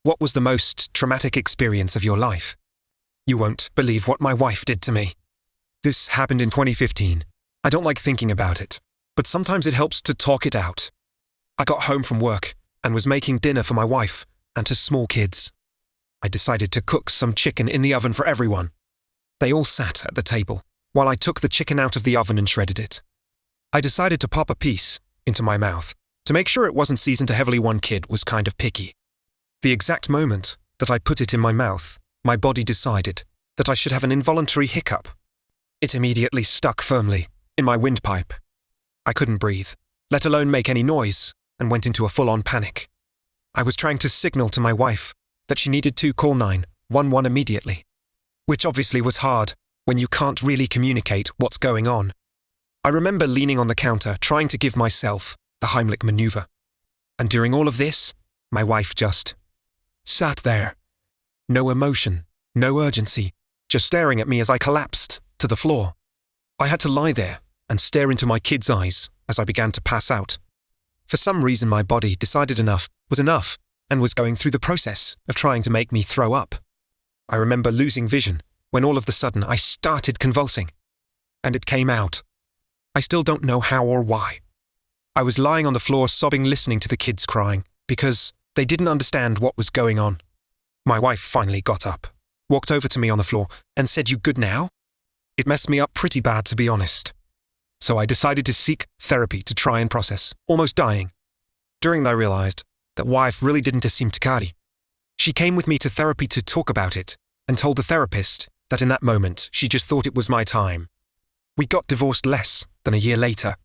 What was the most traumatic experience of your life? You won't believe what my wife did to me. This happened in 2015. I don't like thinking about it, but sometimes it helps to talk it out. I got home from work and was making dinner for my wife and her small kids. I decided to cook some chicken in the oven for everyone. They all sat at the table while I took the chicken out of the oven and shredded it. I decided to pop a piece into my mouth to make sure it wasn't seasoned too heavily. One kid was kind of picky. The exact moment that I put it in my mouth, my body decided that I should have an involuntary hiccup. It immediately stuck firmly in my windpipe. I couldn't breathe, let alone make any noise, and went into a full-on panic. I was trying to signal to my wife that she needed to call 911 immediately, which obviously was hard when you can't really communicate what's going on. I remember leaning on the counter trying to give myself the Heimlich maneuver. And during all of this, my wife just sat there. No emotion, no urgency, just staring at me as I collapsed to the floor. I had to lie there and stare into my kids' eyes as I began to pass out. For some reason my body decided enough was enough and was going through the process of trying to make me throw up. I remember losing vision when all of a sudden I started convulsing. And it came out. I still don't know how or why. I was lying on the floor sobbing, listening to the kids crying because they didn't understand what was going on. My wife finally got up, walked over to me on the floor and said, "You good now?" It messed me up pretty bad, to be honest. So I decided to seek therapy to try and process, almost dying. During that I realized that wife really didn't seem to carry. She came with me to therapy to talk about it and told the therapist that in that moment she just thought it was my time. We got divorced less than a year later.